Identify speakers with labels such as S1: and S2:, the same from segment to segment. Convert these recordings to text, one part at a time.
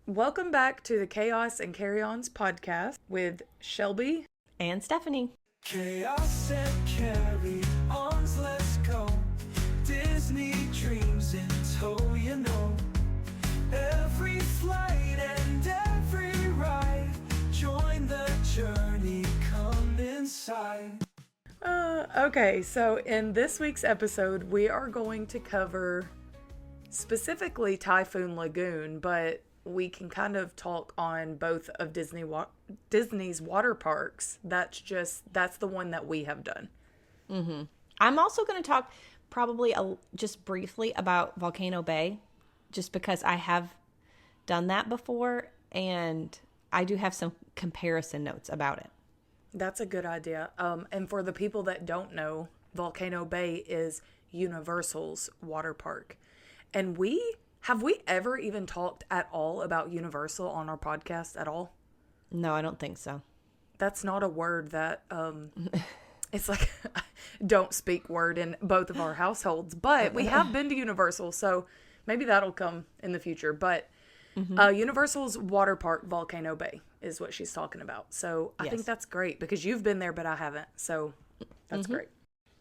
S1: Welcome back to the Chaos and Carry-Ons podcast with Shelby
S2: and Stephanie.
S3: Chaos and carry-ons, let's go. Disney dreams in tow, you know. Every flight and every ride. Join the journey, come inside.
S1: Okay, so in this week's episode, we are going to cover specifically Typhoon Lagoon, but we can kind of talk on both of Disney's water parks. That's the one that we have done.
S2: Mm-hmm. I'm also going to talk probably just briefly about Volcano Bay, just because I have done that before, and I do have some comparison notes about it.
S1: That's a good idea. And for the people that don't know, Volcano Bay is Universal's water park. And have we ever even talked at all about Universal on our podcast at all?
S2: No, I don't think so.
S1: That's not a word that, it's like, don't speak word in both of our households. But we have been to Universal, so maybe that'll come in the future. But Universal's water park, Volcano Bay, is what she's talking about. So I think that's great because you've been there, but I haven't. So that's great.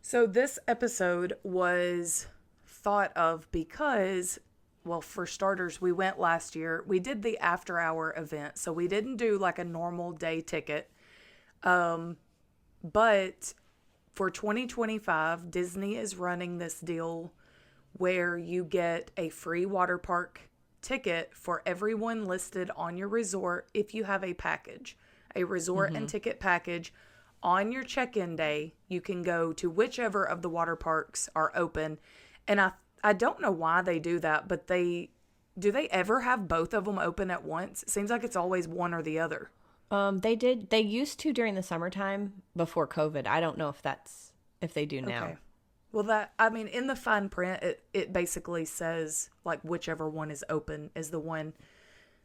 S1: So this episode was thought of because, well, for starters, we went last year. We did the after hour event. So we didn't do like a normal day ticket. But for 2025, Disney is running this deal where you get a free water park ticket for everyone listed on your resort if you have a package, a resort and ticket package. On your check-in day, you can go to whichever of the water parks are open. And I don't know why they do that, but do they ever have both of them open at once? It seems like it's always one or the other.
S2: They used to during the summertime before COVID. I don't know if they do now.
S1: Okay. Well, in the fine print, it basically says like whichever one is open is the one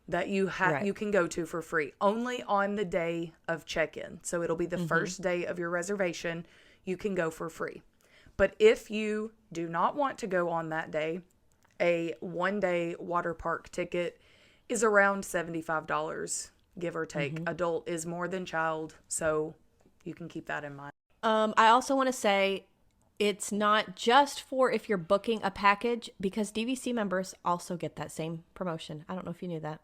S1: that you can go to for free only on the day of check-in. So it'll be the first day of your reservation. You can go for free. But if you do not want to go on that day, a one-day water park ticket is around $75, give or take. Adult is more than child, so you can keep that in mind.
S2: I also want to say it's not just for if you're booking a package, because DVC members also get that same promotion. I don't know if you knew that.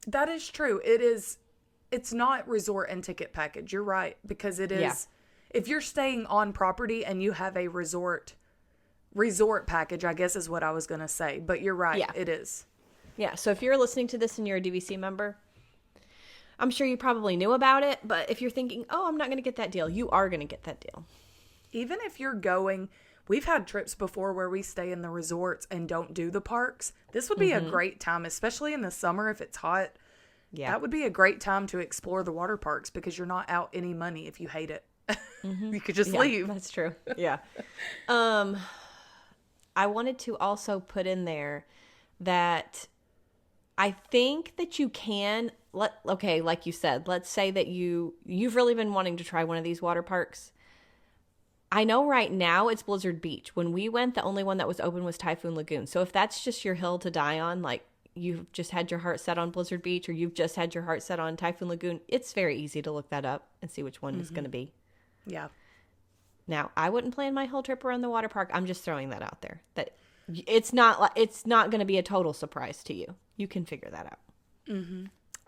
S1: That is true. It's not resort and ticket package. You're right, because it is... Yeah. If you're staying on property and you have a resort package, I guess is what I was going to say. But you're right. Yeah. It is.
S2: Yeah. So if you're listening to this and you're a DVC member, I'm sure you probably knew about it. But if you're thinking, oh, I'm not going to get that deal, you are going to get that deal.
S1: Even if you're going, we've had trips before where we stay in the resorts and don't do the parks. This would be a great time, especially in the summer if it's hot. Yeah. That would be a great time to explore the water parks because you're not out any money if you hate it. You could just leave.
S2: That's true. Yeah. I wanted to also put in there that I think that you can like you said, let's say that you've really been wanting to try one of these water parks. I know right now it's Blizzard Beach. When we went, the only one that was open was Typhoon Lagoon. So if that's just your hill to die on, like you've just had your heart set on Blizzard Beach or you've just had your heart set on Typhoon Lagoon, it's very easy to look that up and see which one is going to be.
S1: Yeah.
S2: Now, I wouldn't plan my whole trip around the water park. I'm just throwing that out there. That it's not going to be a total surprise to you. You can figure that out.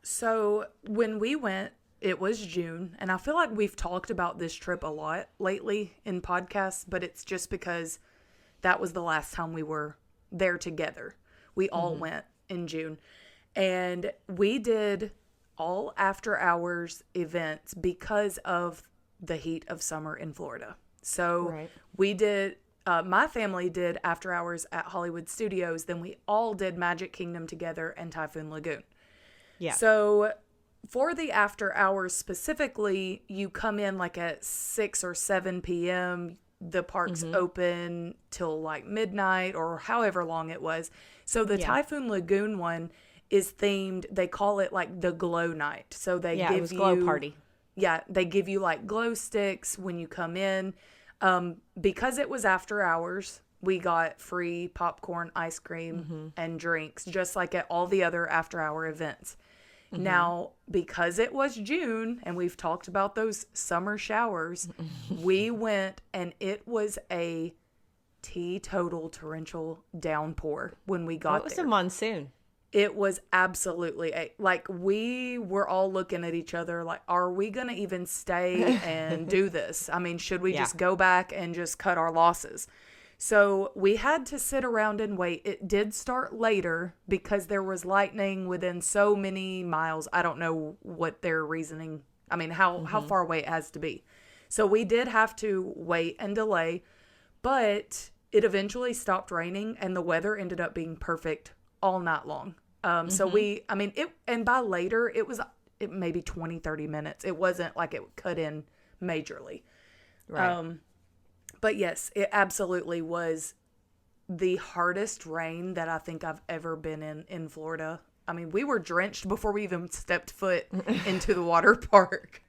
S1: So when we went, it was June, and I feel like we've talked about this trip a lot lately in podcasts, but it's just because that was the last time we were there together. We all went in June, and we did all after hours events because of the heat of summer in Florida. So we did, my family did after hours at Hollywood Studios. Then we all did Magic Kingdom together and Typhoon Lagoon. Yeah. So for the after hours specifically, you come in like at 6 or 7 p.m. The park's open till like midnight or however long it was. So the Typhoon Lagoon one is themed, they call it like the glow night. So they give
S2: it was glow party.
S1: Yeah, they give you like glow sticks when you come in. Because it was after hours, we got free popcorn, ice cream, and drinks, just like at all the other after-hour events. Now, because it was June, and we've talked about those summer showers, we went, and it was a teetotal torrential downpour when we got there.
S2: It was a monsoon.
S1: It was absolutely like we were all looking at each other like, are we going to even stay and do this? I mean, should we just go back and just cut our losses? So we had to sit around and wait. It did start later because there was lightning within so many miles. I don't know what their reasoning, I mean, how far away it has to be. So we did have to wait and delay, but it eventually stopped raining and the weather ended up being perfect all night long. So and by later, it maybe 20, 30 minutes. It wasn't like it cut in majorly.
S2: Right.
S1: But yes, it absolutely was the hardest rain that I think I've ever been in Florida. I mean, we were drenched before we even stepped foot into the water park.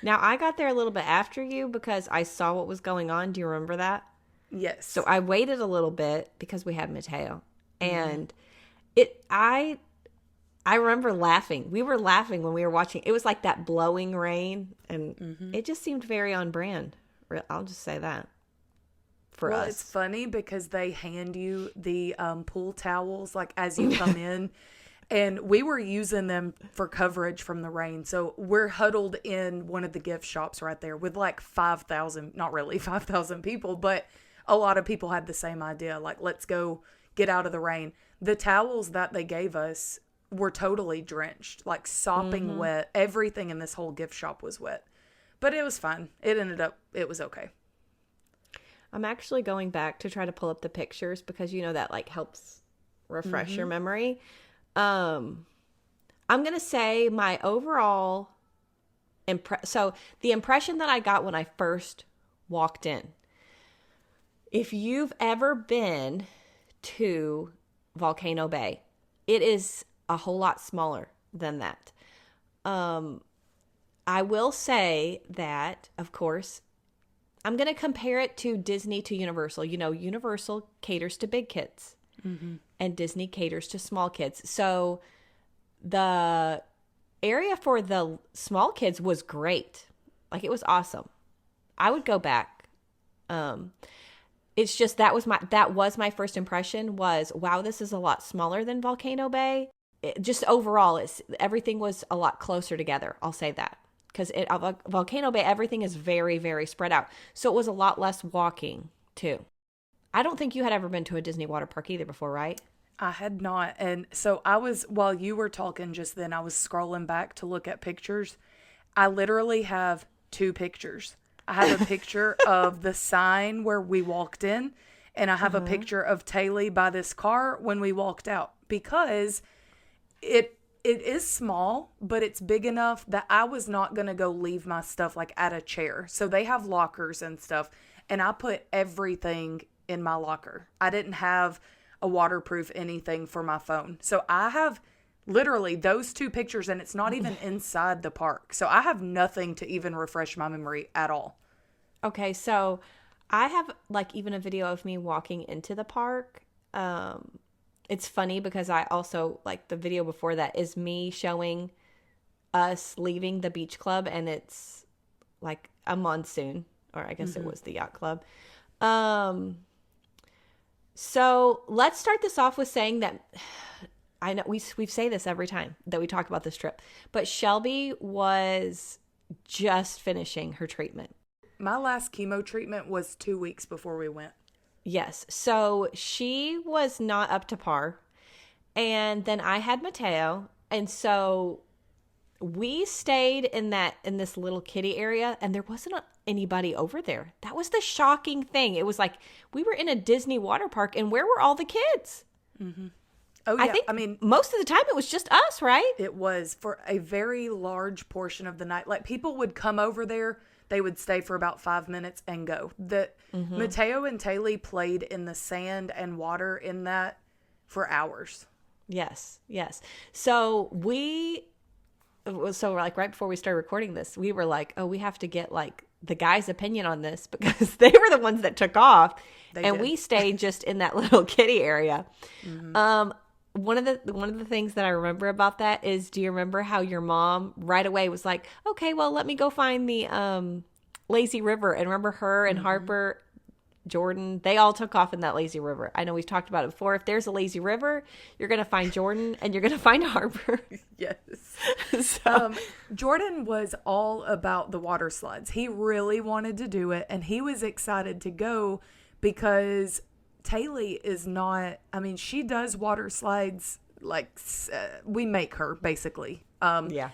S2: Now, I got there a little bit after you because I saw what was going on. Do you remember that?
S1: Yes.
S2: So I waited a little bit because we had Mateo. And I remember laughing. We were laughing when we were watching. It was like that blowing rain, and it just seemed very on brand. I'll just say that for us.
S1: It's funny because they hand you the pool towels like as you come in, and we were using them for coverage from the rain. So we're huddled in one of the gift shops right there with like 5,000, not really 5,000 people, but a lot of people had the same idea. Like, let's go get out of the rain. The towels that they gave us were totally drenched, like sopping wet. Everything in this whole gift shop was wet. But it was fine. It was okay.
S2: I'm actually going back to try to pull up the pictures because that like helps refresh your memory. I'm going to say my overall so the impression that I got when I first walked in, if you've ever been to Volcano Bay, it is a whole lot smaller than that. I will say that, of course, I'm going to compare it to Disney to Universal. Universal caters to big kids and Disney caters to small kids. So the area for the small kids was great. Like, it was awesome. I would go back. It's just that was my first impression was, wow, this is a lot smaller than Volcano Bay. Just overall, everything was a lot closer together. I'll say that. Because Volcano Bay, everything is very, very spread out. So it was a lot less walking, too. I don't think you had ever been to a Disney water park either before, right?
S1: I had not. And so while you were talking just then, I was scrolling back to look at pictures. I literally have 2 pictures. I have a picture of the sign where we walked in, and I have a picture of Taylor by this car when we walked out, because it is small, but it's big enough that I was not going to go leave my stuff like at a chair. So they have lockers and stuff, and I put everything in my locker. I didn't have a waterproof anything for my phone. So I have literally those 2 pictures, and it's not even inside the park. So I have nothing to even refresh my memory at all.
S2: Okay, so I have like even a video of me walking into the park. It's funny because I also, like, the video before that is me showing us leaving the beach club, and it's like a monsoon, or I guess it was the yacht club. So let's start this off with saying that I know we say this every time that we talk about this trip, but Shelby was just finishing her treatment.
S1: My last chemo treatment was 2 weeks before we went.
S2: Yes. So she was not up to par. And then I had Mateo. And so we stayed in this little kiddie area, and there wasn't anybody over there. That was the shocking thing. It was like we were in a Disney water park, and where were all the kids?
S1: Mm-hmm. Oh, yeah.
S2: I mean, most of the time it was just us, right?
S1: It was for a very large portion of the night. Like, people would come over there. They would stay for about 5 minutes and go. Mateo and Taylor played in the sand and water in that for hours.
S2: Yes, yes. So like right before we started recording this, we were like, oh, we have to get like the guys' opinion on this because they were the ones that took off, and
S1: did.
S2: we stayed just in that little kiddie area. One of the things that I remember about that is, do you remember how your mom right away was like, okay, well, let me go find the lazy river? And remember her and Harper, Jordan, they all took off in that lazy river. I know we've talked about it before. If there's a lazy river, you're going to find Jordan and you're going to find Harper.
S1: Yes.
S2: So,
S1: Jordan was all about the water slides. He really wanted to do it, and he was excited to go because Taylor is not, I mean, she does water slides like we make her, basically.
S2: yeah.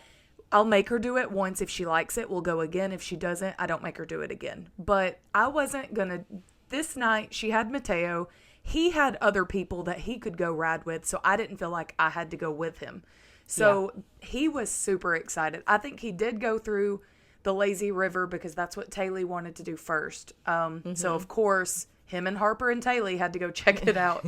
S1: I'll make her do it once. If she likes it, we'll go again. If she doesn't, I don't make her do it again. But I wasn't going to. This night, she had Mateo. He had other people that he could go ride with, so I didn't feel like I had to go with him. So he was super excited. I think he did go through the lazy river because that's what Taylor wanted to do first. So, of course, him and Harper and Taylor had to go check it out.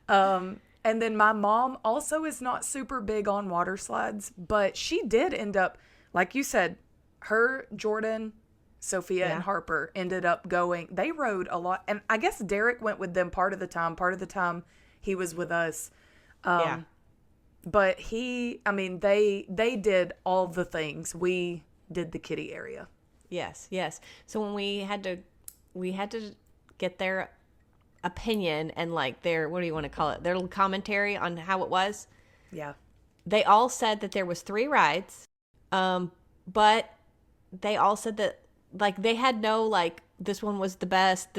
S1: And then my mom also is not super big on water slides, but she did end up, like you said, her, Jordan, Sophia, and Harper ended up going. They rode a lot. And I guess Derek went with them part of the time. Part of the time he was with us. But they did all the things. We did the kiddie area.
S2: Yes. So when we had to get their opinion and like their, what do you want to call it? Their little commentary on how it was.
S1: Yeah.
S2: They all said that there was 3 rides. But they all said that like they had no like this one was the best.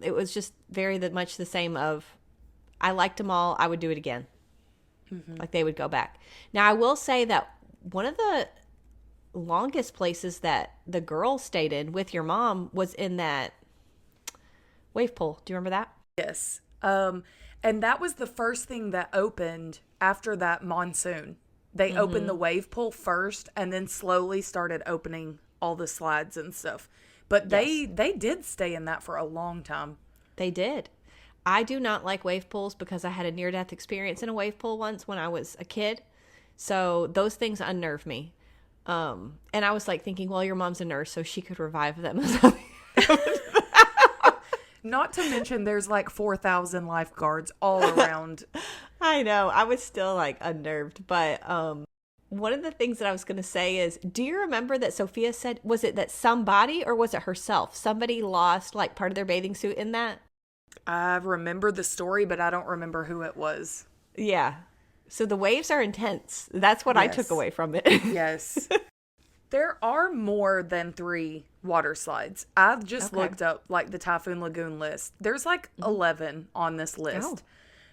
S2: It was just very much the same of I liked them all. I would do it again. Like they would go back. Now I will say that one of the longest places that the girls stayed in with your mom was in that wave pool. Do you remember that?
S1: Yes. And that was the first thing that opened after that monsoon. They opened the wave pool first and then slowly started opening all the slides and stuff. But they did stay in that for a long time.
S2: They did. I do not like wave pools because I had a near-death experience in a wave pool once when I was a kid. So those things unnerve me. And I was like thinking, well, your mom's a nurse, so she could revive them.
S1: Not to mention there's like 4,000 lifeguards all around.
S2: I know. I was still like unnerved. But one of the things that I was going to say is, do you remember that Sophia said, was it that somebody or was it herself? Somebody lost like part of their bathing suit in that?
S1: I remember the story, but I don't remember who it was.
S2: Yeah. So the waves are intense. That's what I took away from it.
S1: Yes. There are more than 3 water slides. I've just looked up like the Typhoon Lagoon list. There's like 11 on this list.
S2: Oh.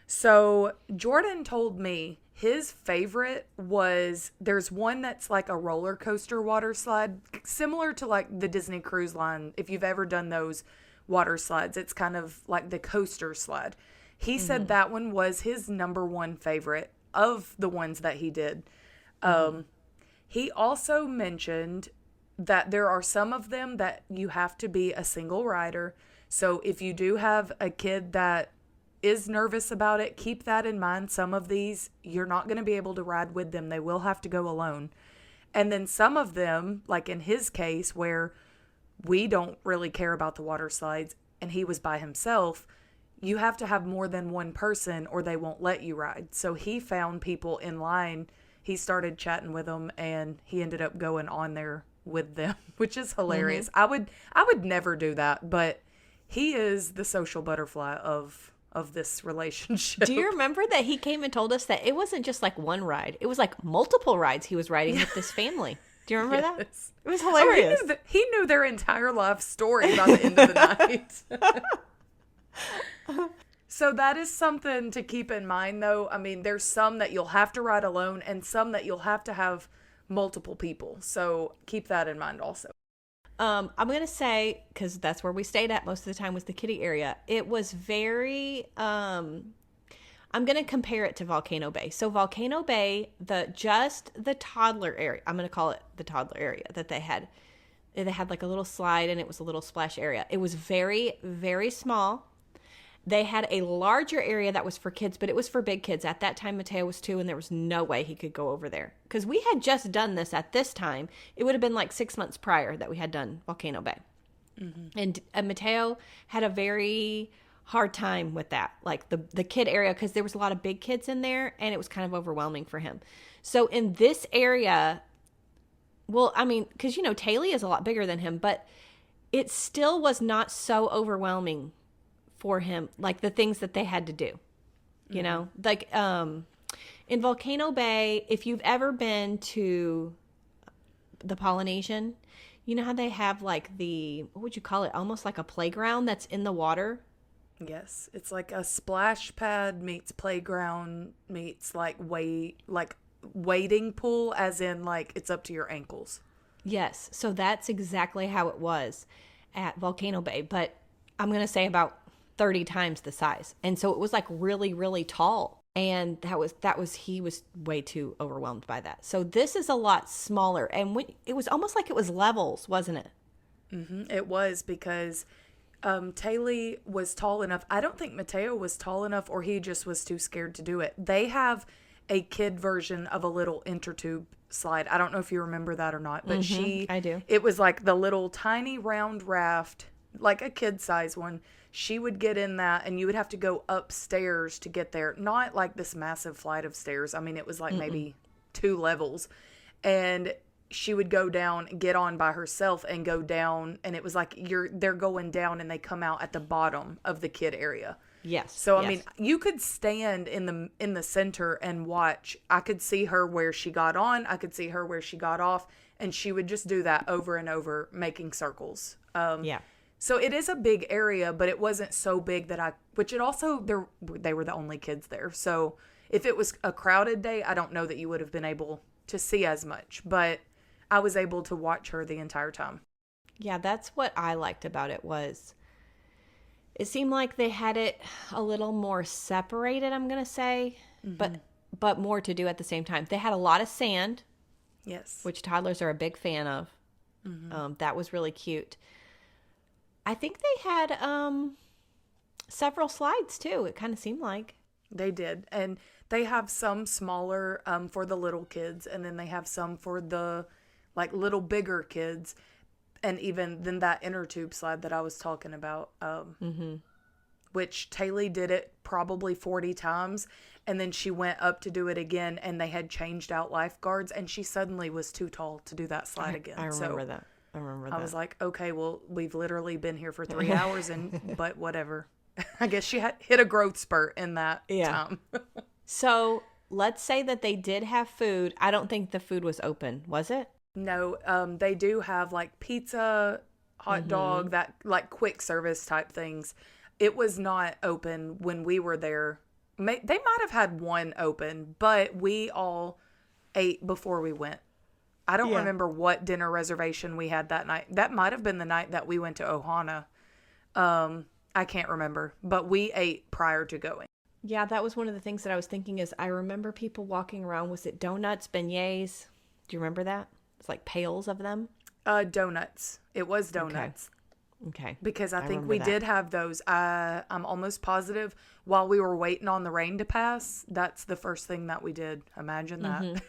S1: So Jordan told me his favorite was, there's one that's like a roller coaster water slide, similar to like the Disney Cruise Line. If you've ever done those water slides, it's kind of like the coaster slide. He said that one was his number 1 favorite of the ones that he did. He also mentioned that there are some of them that you have to be a single rider. So if you do have a kid that is nervous about it, keep that in mind. Some of these, you're not going to be able to ride with them. They will have to go alone. And then some of them, like in his case, where we don't really care about the water slides and he was by himself, you have to have more than one person or they won't let you ride. So he found people in line. He started chatting with them and he ended up going on there with them, which is hilarious. I would never do that, but he is the social butterfly of this relationship.
S2: Do you remember that he came and told us that it wasn't just like one ride? It was like multiple rides he was riding with this family. Do you remember that? It was hilarious.
S1: Oh, he knew their entire life story by the end of the night. So that is something to keep in mind, though. I mean, there's some that you'll have to ride alone and some that you'll have to have multiple people. So keep that in mind also.
S2: I'm going to say, because that's where we stayed at most of the time, was the kiddie area. It was very, I'm going to compare it to Volcano Bay. So Volcano Bay, the toddler area, I'm going to call it the toddler area that they had. They had like a little slide and it was a little splash area. It was very, very small. They had a larger area that was for kids, but it was for big kids. At that time, Mateo was 2, and there was no way he could go over there. Because we had just done this at this time. It would have been like 6 months prior that we had done Volcano Bay. And Mateo had a very hard time with that, like the kid area, because there was a lot of big kids in there and it was kind of overwhelming for him. So in this area, well, I mean, because, Taylor is a lot bigger than him, but it still was not so overwhelming for him, like the things that they had to do, like in Volcano Bay, if you've ever been to the Polynesian, you know how they have like what would you call it? Almost like a playground that's in the water.
S1: Yes, it's like a splash pad meets playground meets like wading pool, as in like it's up to your ankles.
S2: Yes, so that's exactly how it was at Volcano Bay, but I'm going to say about 30 times the size. And so it was like really, really tall. And he was way too overwhelmed by that. So this is a lot smaller. And it was almost like it was levels, wasn't it?
S1: Mm-hmm. It was, because Taylor was tall enough. I don't think Mateo was tall enough, or he just was too scared to do it. They have a kid version of a little intertube slide. I don't know if you remember that or not, but
S2: I do.
S1: It was like the little tiny round raft, like a kid size one. She would get in that, and you would have to go upstairs to get there. Not like this massive flight of stairs. I mean, it was like maybe 2 levels. And she would go down, get on by herself and go down. And it was like they're going down and they come out at the bottom of the kid area.
S2: Yes.
S1: So, I mean, you could stand in the center and watch. I could see her where she got on. I could see her where she got off. And she would just do that over and over, making circles.
S2: Yeah.
S1: So it is a big area, but it wasn't so big which it also, they were the only kids there. So if it was a crowded day, I don't know that you would have been able to see as much, but I was able to watch her the entire time.
S2: Yeah, that's what I liked about it was it seemed like they had it a little more separated, I'm going to say, but more to do at the same time. They had a lot of sand.
S1: Yes.
S2: Which toddlers are a big fan of. That was really cute. I think they had several slides too. It kind of seemed like.
S1: They did. And they have some smaller for the little kids. And then they have some for the like little bigger kids. And even then that inner tube slide that I was talking about, which Taylor did it probably 40 times. And then she went up to do it again, and they had changed out lifeguards, and she suddenly was too tall to do that slide again.
S2: I remember that.
S1: I was like, okay, well, we've literally been here for 3 hours, but whatever. I guess she hit a growth spurt in that time.
S2: So let's say that they did have food. I don't think the food was open, was it?
S1: No, they do have like pizza, hot dog, that like quick service type things. It was not open when we were there. They might have had one open, but we all ate before we went. I don't remember what dinner reservation we had that night. That might have been the night that we went to Ohana. I can't remember, but we ate prior to going.
S2: Yeah, that was one of the things that I was thinking is I remember people walking around. Was it donuts, beignets? Do you remember that? It's like pails of them.
S1: Donuts. It was donuts.
S2: Okay.
S1: Because I think we did have those. I'm almost positive while we were waiting on the rain to pass, that's the first thing that we did. Imagine that.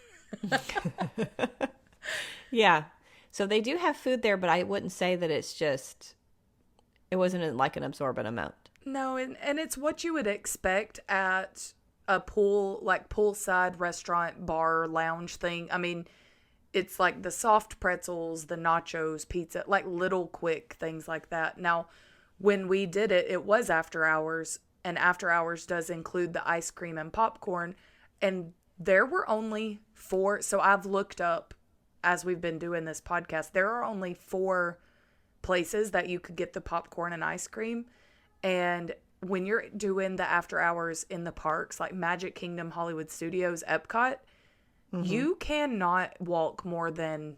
S2: Yeah. So they do have food there, but I wouldn't say that it wasn't like an absorbent amount.
S1: No, and it's what you would expect at a poolside restaurant, bar, lounge thing. I mean, it's like the soft pretzels, the nachos, pizza, like little quick things like that. Now, when we did it, it was after hours, and after hours does include the ice cream and popcorn. And there were only 4. So I've looked up as we've been doing this podcast, there are only 4 places that you could get the popcorn and ice cream. And when you're doing the after hours in the parks, like Magic Kingdom, Hollywood Studios, Epcot, you cannot walk more than,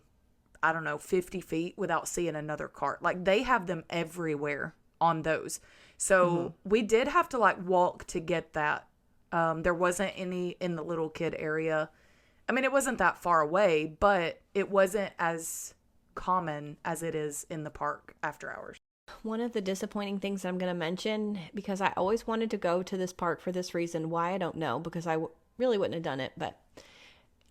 S1: 50 feet without seeing another cart. Like they have them everywhere on those. So we did have to walk to get that. There wasn't any in the little kid area. I mean, it wasn't that far away, but it wasn't as common as it is in the park after hours.
S2: One of the disappointing things I'm going to mention, because I always wanted to go to this park for this reason, why I don't know, because I really wouldn't have done it, but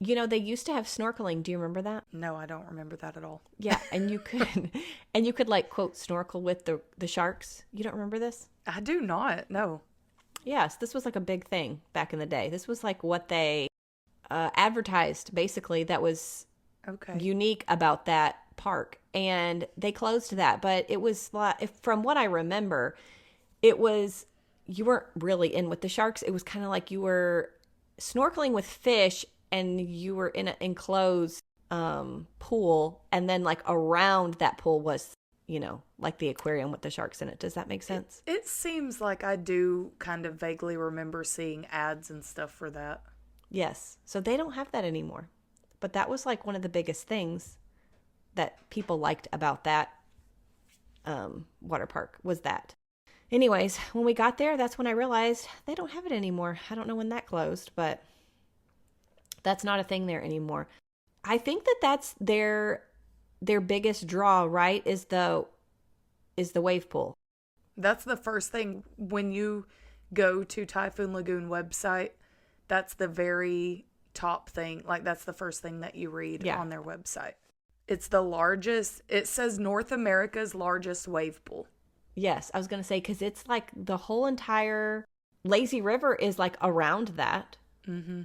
S2: they used to have snorkeling. Do you remember that?
S1: No, I don't remember that at all.
S2: Yeah, and you could like quote snorkel with the sharks. You don't remember this?
S1: I do not. No.
S2: Yes, this was like a big thing back in the day. This was like what they advertised, basically, that was
S1: Okay.
S2: unique about that park. And they closed that. But it was, from what I remember, it was, you weren't really in with the sharks. It was kind of like you were snorkeling with fish and you were in an enclosed pool. And then like around that pool was, like the aquarium with the sharks in it. Does that make sense?
S1: It seems like I do kind of vaguely remember seeing ads and stuff for that.
S2: Yes. So they don't have that anymore. But that was like one of the biggest things that people liked about that water park was that. Anyways, when we got there, that's when I realized they don't have it anymore. I don't know when that closed, but that's not a thing there anymore. I think that that's their biggest draw, right? Is the wave pool.
S1: That's the first thing when you go to Typhoon Lagoon website. That's the very top thing. Like that's the first thing that you read on their website. It's the largest. It says North America's largest wave pool.
S2: Yes, I was going to say because it's like the whole entire lazy river is like around that.
S1: Mm-hmm.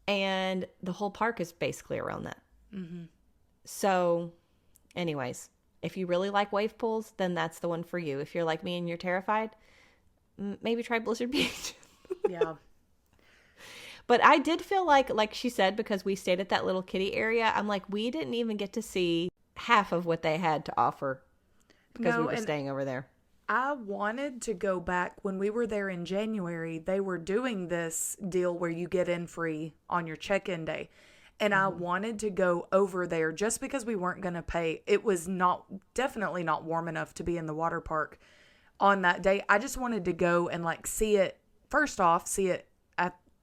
S2: And the whole park is basically around that.
S1: Mm-hmm.
S2: So, anyways, if you really like wave pools, then that's the one for you. If you're like me and you're terrified, maybe try Blizzard Beach.
S1: Yeah.
S2: But I did feel like she said, because we stayed at that little kiddie area, I'm like, we didn't even get to see half of what they had to offer because we were staying over there.
S1: I wanted to go back when we were there in January. They were doing this deal where you get in free on your check-in day. And I wanted to go over there just because we weren't going to pay. It was definitely not warm enough to be in the water park on that day. I just wanted to go and like see it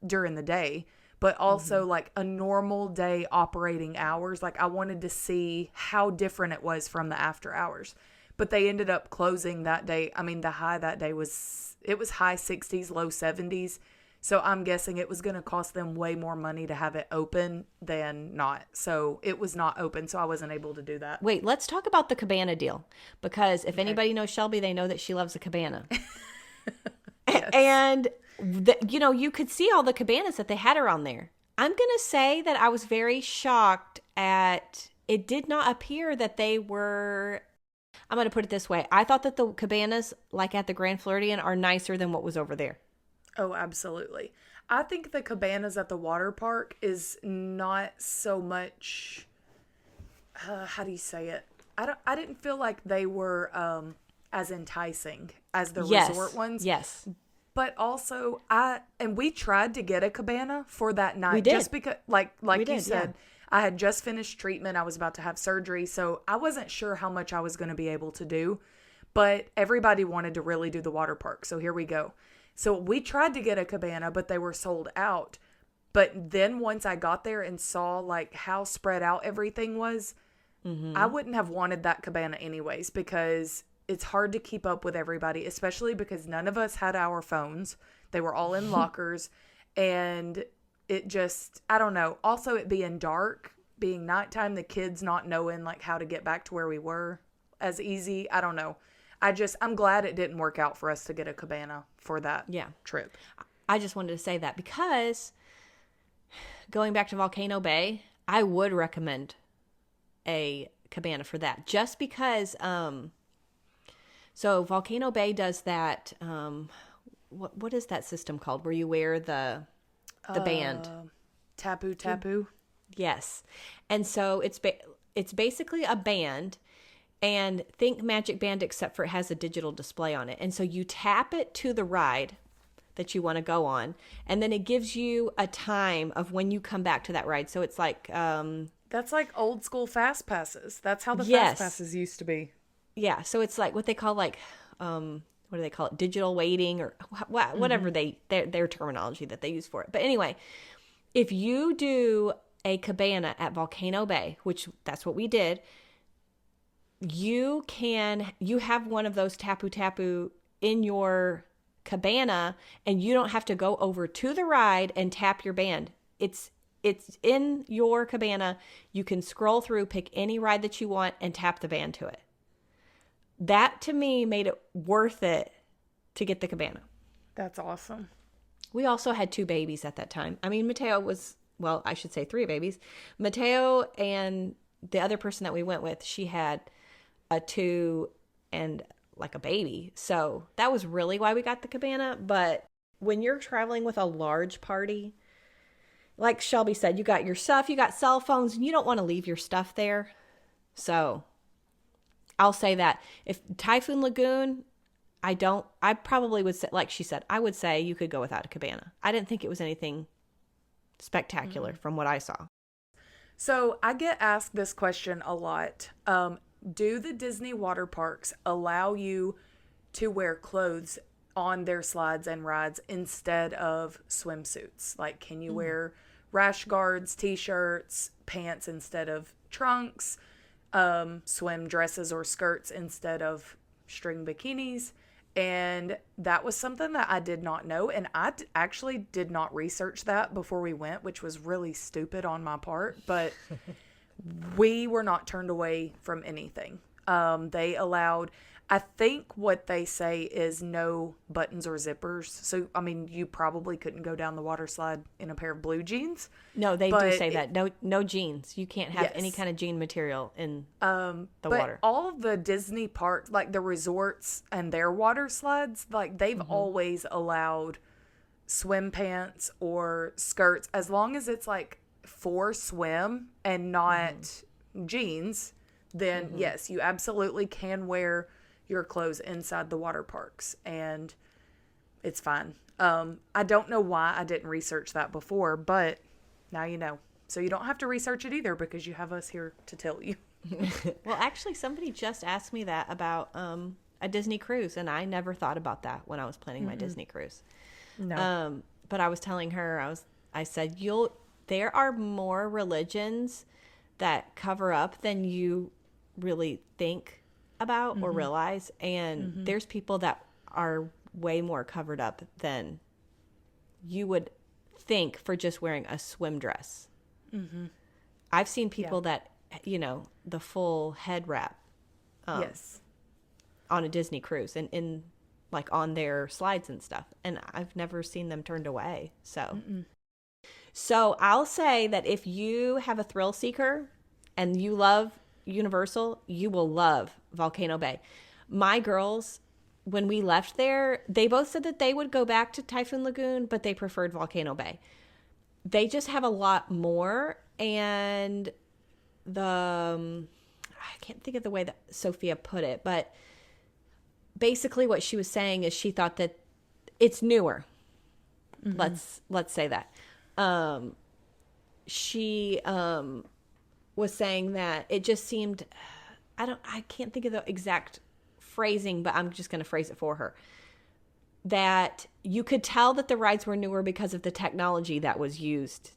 S1: during the day, but also like a normal day operating hours. Like I wanted to see how different it was from the after hours. But they ended up closing that day. I mean, the high that day was high 60s, low 70s. So I'm guessing it was going to cost them way more money to have it open than not. So it was not open, so I wasn't able to do that.
S2: Wait, let's talk about the cabana deal. Because if anybody knows Shelby, they know that she loves a cabana.
S1: Yes.
S2: And, you could see all the cabanas that they had around there. I'm going to say that I was very shocked at, it did not appear that they were, I'm going to put it this way. I thought that the cabanas, like at the Grand Floridian, are nicer than what was over there.
S1: Oh, absolutely. I think the cabanas at the water park is not so much, how do you say it? I didn't feel like they were as enticing as the resort ones.
S2: Yes.
S1: But also, we tried to get a cabana for that night.
S2: We did.
S1: Just because, like you said, I had just finished treatment. I was about to have surgery. So I wasn't sure how much I was going to be able to do. But everybody wanted to really do the water park. So here we go. So we tried to get a cabana, but they were sold out. But then once I got there and saw like how spread out everything was, I wouldn't have wanted that cabana anyways, because it's hard to keep up with everybody, especially because none of us had our phones. They were all in lockers. And it just, I don't know. Also, it being dark, being nighttime, the kids not knowing like how to get back to where we were as easy. I don't know. I'm glad it didn't work out for us to get a cabana for that trip.
S2: I just wanted to say that because going back to Volcano Bay, I would recommend a cabana for that. Just because, so Volcano Bay does that, what is that system called where you wear the band?
S1: Tapu.
S2: Yes. And so it's basically a band. And think Magic Band, except for it has a digital display on it. And so you tap it to the ride that you want to go on. And then it gives you a time of when you come back to that ride. So it's like...
S1: that's like old school fast passes. That's how the fast passes used to be.
S2: Yeah. So it's like what they call like... what do they call it? Digital waiting or whatever their terminology that they use for it. But anyway, if you do a cabana at Volcano Bay, which that's what we did... You have one of those tapu in your cabana and you don't have to go over to the ride and tap your band. It's it's in your cabana. You can scroll through, pick any ride that you want, and tap the van to it. That, to me, made it worth it to get the cabana.
S1: That's awesome.
S2: We also had 2 babies at that time. I mean, Mateo was, well, I should say 3 babies. Mateo and the other person that we went with, she had a 2 and like a baby. So that was really why we got the cabana. But when you're traveling with a large party, like Shelby said, you got your stuff, you got cell phones, and you don't want to leave your stuff there. So I'll say that if Typhoon Lagoon, I probably would say, like she said, I would say you could go without a cabana. I didn't think it was anything spectacular from what I saw.
S1: So I get asked this question a lot. Do the Disney water parks allow you to wear clothes on their slides and rides instead of swimsuits? Like, can you wear rash guards, t-shirts, pants instead of trunks, swim dresses or skirts instead of string bikinis? And that was something that I did not know. And I actually did not research that before we went, which was really stupid on my part. But we were not turned away from anything. They allowed, I think what they say is no buttons or zippers. So, I mean, you probably couldn't go down the water slide in a pair of blue jeans.
S2: No, they do say that. No jeans. You can't have
S1: Yes.
S2: any kind of jean material in the
S1: But
S2: water.
S1: all of the Disney parks, like the resorts and their water slides, like they've always allowed swim pants or skirts, as long as it's like for swim and not jeans, then yes, you absolutely can wear your clothes inside the water parks and it's fine. I don't know why I didn't research that before, but now you know. So you don't have to research it either because you have us here to tell you.
S2: Well, actually, somebody just asked me that about a Disney cruise, and I never thought about that when I was planning my Disney cruise.
S1: No.
S2: But I was telling her, I said, there are more religions that cover up than you really think about or realize, and there's people that are way more covered up than you would think for just wearing a swim dress. I've seen people that, the full head wrap
S1: Yes.
S2: on a Disney cruise and in like on their slides and stuff, and I've never seen them turned away. So I'll say that if you have a thrill seeker and you love Universal, you will love Volcano Bay. My girls, when we left there, they both said that they would go back to Typhoon Lagoon, but they preferred Volcano Bay. They just have a lot more, and I can't think of the way that Sophia put it, but basically what she was saying is she thought that it's newer. Let's say that. She was saying that it just seemed, I can't think of the exact phrasing, but I'm just going to phrase it for her, that you could tell that the rides were newer because of the technology that was used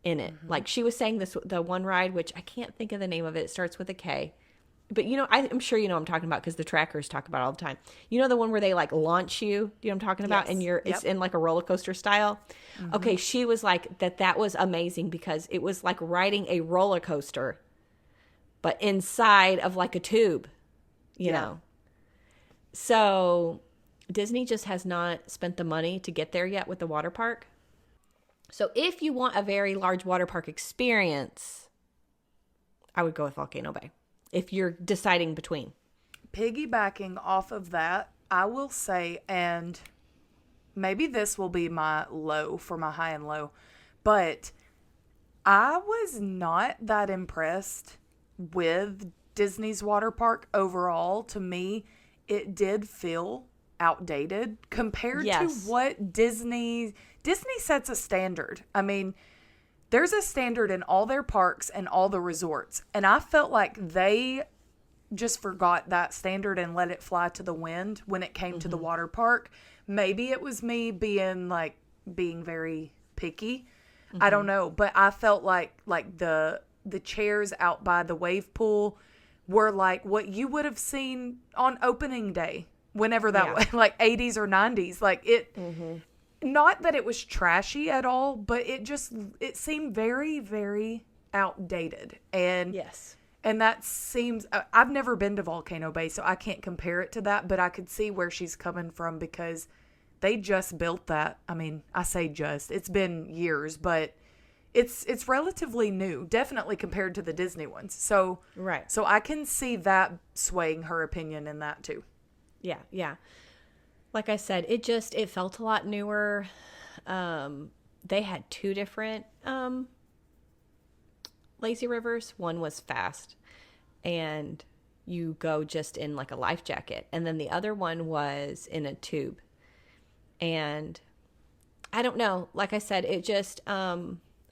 S2: in it. Like she was saying the one ride, which I can't think of the name of it. It starts with a K. But I'm sure you know what I'm talking about because the trackers talk about it all the time. You know the one where they like launch you? Do you know what I'm talking about?
S1: Yes.
S2: And it's in like a roller coaster style. Okay, she was like that was amazing because it was like riding a roller coaster, but inside of like a tube, you know. So Disney just has not spent the money to get there yet with the water park. So if you want a very large water park experience, I would go with Volcano Bay. If you're deciding between.
S1: Piggybacking off of that, I will say, and maybe this will be my low for my high and low, but I was not that impressed with Disney's water park overall. To me, it did feel outdated compared to what Disney sets a standard. I mean, there's a standard in all their parks and all the resorts. And I felt like they just forgot that standard and let it fly to the wind when it came to the water park. Maybe it was me being very picky. I don't know. But I felt like the chairs out by the wave pool were like what you would have seen on opening day, whenever that was, like 80s or 90s. Like Not that it was trashy at all, but it seemed very, very outdated. And
S2: Yes.
S1: and that seems, I've never been to Volcano Bay, so I can't compare it to that, but I could see where she's coming from because they just built that. I mean, I say just, it's been years, but it's relatively new, definitely compared to the Disney ones. So
S2: Right.
S1: so I can see that swaying her opinion in that too.
S2: Yeah, yeah. Like I said, it felt a lot newer. They had two different lazy rivers. One was fast, and you go just in like a life jacket, and then the other one was in a tube. And I don't know. Like I said, it just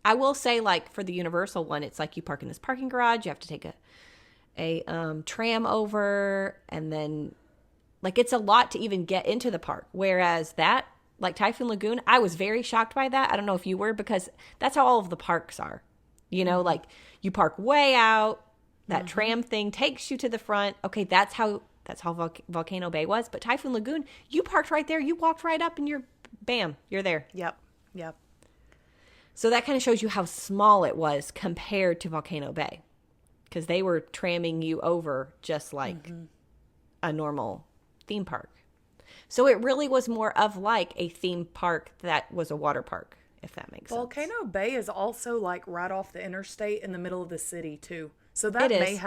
S2: I will say, like, for the Universal one, it's like you park in this parking garage. You have to take a tram over, and then like it's a lot to even get into the park. Whereas that, like Typhoon Lagoon, I was very shocked by that. I don't know if you were, because that's how all of the parks are. You know, like you park way out. That tram thing takes you to the front. Okay, that's how Volcano Bay was. But Typhoon Lagoon, you parked right there. You walked right up, and you're there.
S1: Yep.
S2: So that kind of shows you how small it was compared to Volcano Bay, because they were tramming you over just like a normal theme park. So it really was more of like a theme park that was a water park, if that makes sense.
S1: Volcano Bay is also like right off the interstate in the middle of the city too. So
S2: It is.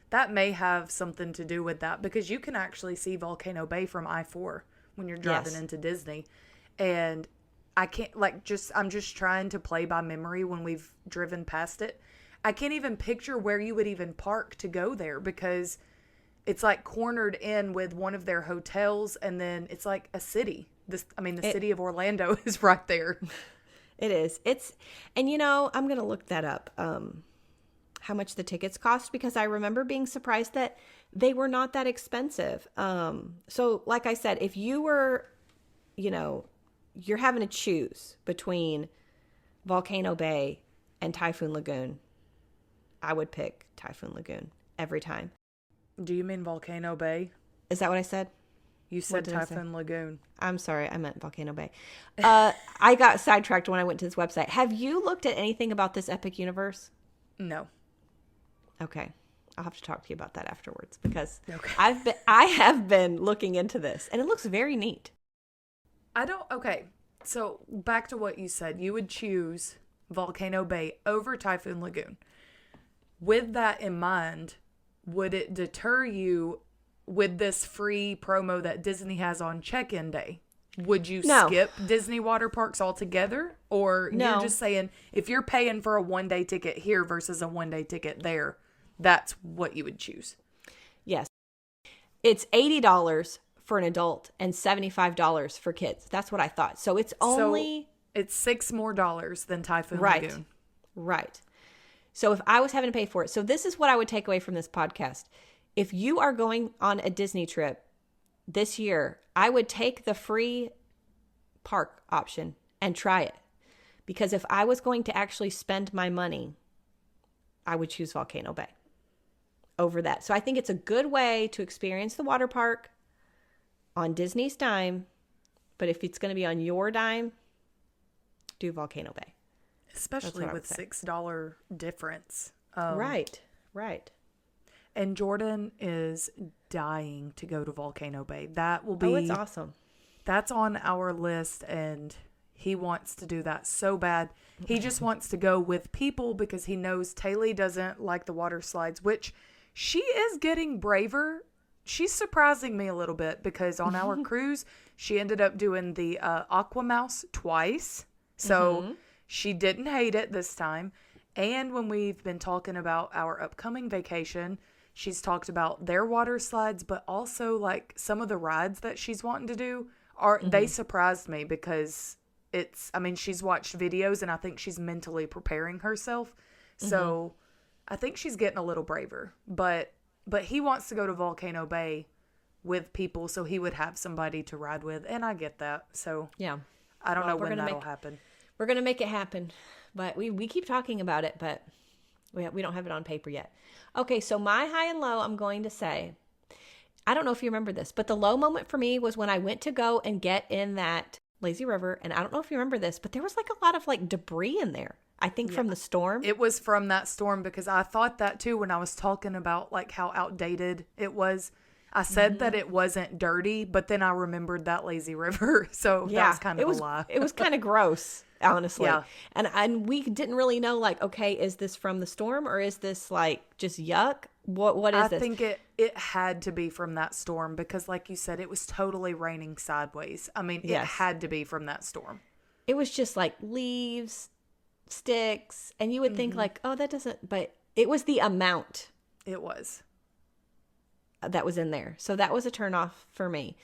S1: that may have something to do with that, because you can actually see Volcano Bay from I-4 when you're driving
S2: Yes.
S1: into Disney. And I can't I'm just trying to play by memory when we've driven past it. I can't even picture where you would even park to go there, because it's like cornered in with one of their hotels, and then it's like a city. The city of Orlando is right there.
S2: It is. And I'm going to look that up, how much the tickets cost, because I remember being surprised that they were not that expensive. So like I said, if you were, you're having to choose between Volcano Bay and Typhoon Lagoon, I would pick Typhoon Lagoon every time.
S1: Do you mean Volcano Bay?
S2: Is that what I said?
S1: You said
S2: did I say?
S1: Typhoon Lagoon.
S2: I'm sorry, I meant Volcano Bay. I got sidetracked when I went to this website. Have you looked at anything about this Epic Universe?
S1: No.
S2: Okay. I'll have to talk to you about that afterwards, because
S1: Okay.
S2: I have been looking into this, and it looks very neat.
S1: Okay. So back to what you said. You would choose Volcano Bay over Typhoon Lagoon. With that in mind, would it deter you with this free promo that Disney has on check-in day? Would you
S2: No.
S1: skip Disney water parks altogether? Or
S2: No.
S1: you're just saying, if you're paying for a one-day ticket here versus a one-day ticket there, that's what you would choose?
S2: Yes. It's $80 for an adult and $75 for kids. That's what I thought. So it's only...
S1: So it's $6 more than Typhoon
S2: Right.
S1: Lagoon.
S2: Right. So if I was having to pay for it, so this is what I would take away from this podcast. If you are going on a Disney trip this year, I would take the free park option and try it. Because if I was going to actually spend my money, I would choose Volcano Bay over that. So I think it's a good way to experience the water park on Disney's dime. But if it's going to be on your dime, do Volcano Bay.
S1: Especially
S2: what I would
S1: with
S2: say.
S1: $6 difference.
S2: Right.
S1: And Jordan is dying to go to Volcano Bay. That will be...
S2: Oh, it's awesome.
S1: That's on our list, and he wants to do that so bad. He just wants to go with people because he knows Taylor doesn't like the water slides, which she is getting braver. She's surprising me a little bit, because on our cruise, she ended up doing the Aqua Mouse twice. So she didn't hate it this time. And when we've been talking about our upcoming vacation, she's talked about their water slides, but also like some of the rides that she's wanting to do they surprised me, because she's watched videos, and I think she's mentally preparing herself. So I think she's getting a little braver, but he wants to go to Volcano Bay with people, so he would have somebody to ride with. And I get that. So
S2: Yeah.
S1: I don't know
S2: we're
S1: when
S2: gonna
S1: that'll happen.
S2: We're going to make it happen, but we keep talking about it, but we don't have it on paper yet. Okay, so my high and low, I'm going to say, I don't know if you remember this, but the low moment for me was when I went to go and get in that lazy river. And I don't know if you remember this, but there was like a lot of like debris in there. I think from the storm.
S1: It was from that storm, because I thought that too when I was talking about like how outdated it was. I said that it wasn't dirty, but then I remembered that lazy river. So that was kind of a lie.
S2: It was kind of gross, honestly.
S1: Yeah.
S2: And we didn't really know, like, okay, is this from the storm or is this like just yuck? What is this?
S1: I think it had to be from that storm, because like you said, it was totally raining sideways. I mean, it had to be from that storm.
S2: It was just like leaves, sticks, and you would think like, oh, that doesn't, but it was the amount.
S1: It was.
S2: That was in there. So that was a turnoff for me.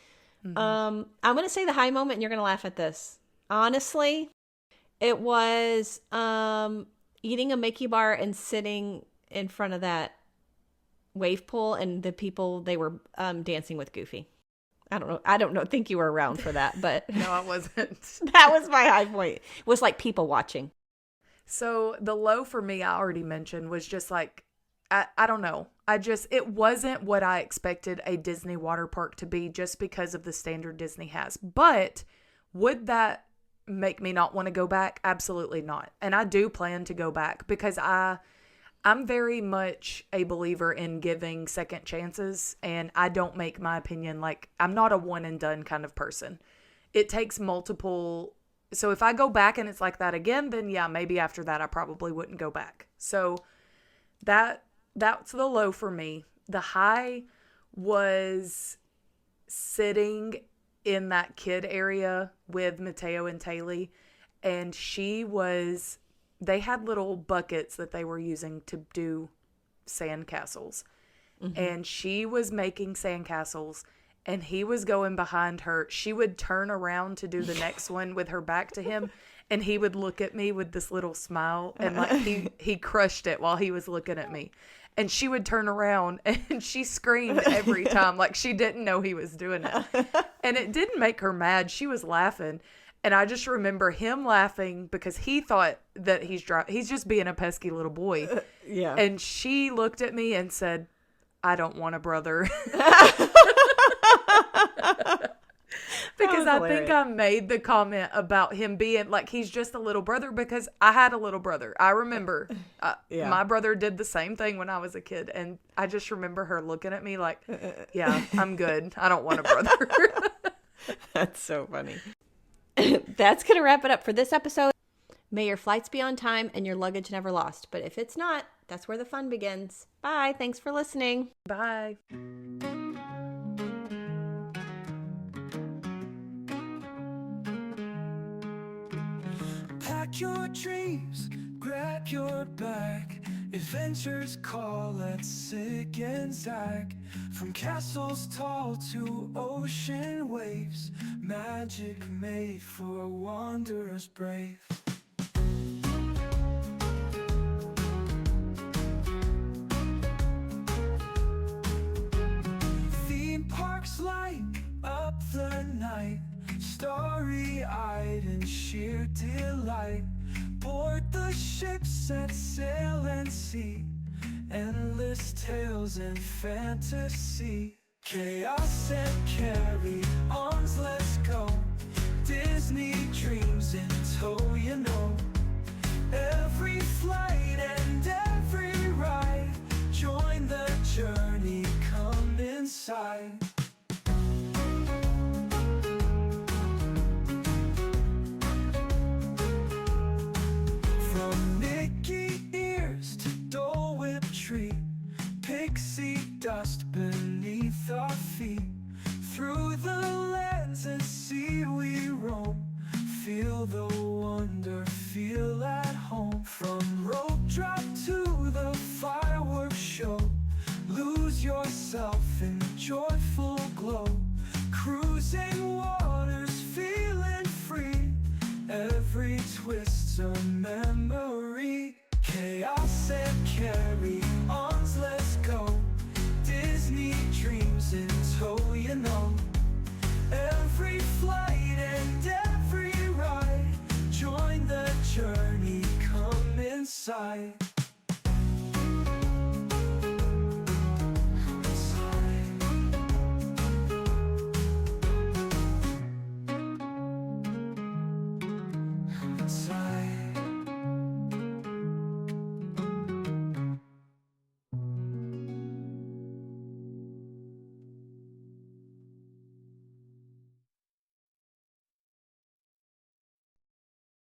S2: I'm going to say the high moment, and you're going to laugh at this. Honestly, it was eating a Mickey bar and sitting in front of that wave pool, and the people, they were dancing with Goofy. I don't know. Think you were around for that, but
S1: No, I wasn't.
S2: that was my high point. It was like people watching.
S1: So the low for me, I already mentioned, was just like, I don't know. It wasn't what I expected a Disney water park to be, just because of the standard Disney has. But would that make me not want to go back? Absolutely not. And I do plan to go back, because I'm very much a believer in giving second chances, and I don't make my opinion, like, I'm not a one and done kind of person. It takes multiple. So if I go back and it's like that again, then yeah, maybe after that I probably wouldn't go back. So that's the low for me. The high was sitting in that kid area with Mateo and Taylor, and they had little buckets that they were using to do sandcastles. And she was making sandcastles, and he was going behind her. She would turn around to do the next one with her back to him, and he would look at me with this little smile, and like he crushed it while he was looking at me. And she would turn around, and she screamed every time, like she didn't know he was doing it. And it didn't make her mad. She was laughing. And I just remember him laughing because he thought that he's just being a pesky little boy.
S2: Yeah.
S1: And she looked at me and said, "I don't want a brother." Because I think I made the comment about him being like, he's just a little brother, because I had a little brother. I remember my brother did the same thing when I was a kid. And I just remember her looking at me like, yeah, I'm good. I don't want a brother.
S2: That's so funny. That's going to wrap it up for this episode. May your flights be on time and your luggage never lost. But if it's not, that's where the fun begins. Bye. Thanks for listening.
S1: Bye.
S3: Pack your dreams, grab your bag. Adventures call, let's zig and zag. From castles tall to ocean waves, magic made for wanderers brave. Theme parks light up the night, starry-eyed in sheer delight. Board the ships, set sail and see endless tales and fantasy. Chaos and carry-ons, let's go. Disney dreams in tow, you know. Every flight and every ride, join the journey, come inside. From Mickey ears to Dole Whip tree, pixie dust beneath our feet. Through the lands and sea we roam, feel the wonder, feel at home. From rope drop to the fireworks show, lose yourself in joyful glow. Cruising waters, feeling free, every twist's a memory. Chaos and carry-ons, let's go. Disney dreams in tow, you know. Every flight and every ride, join the journey, come inside.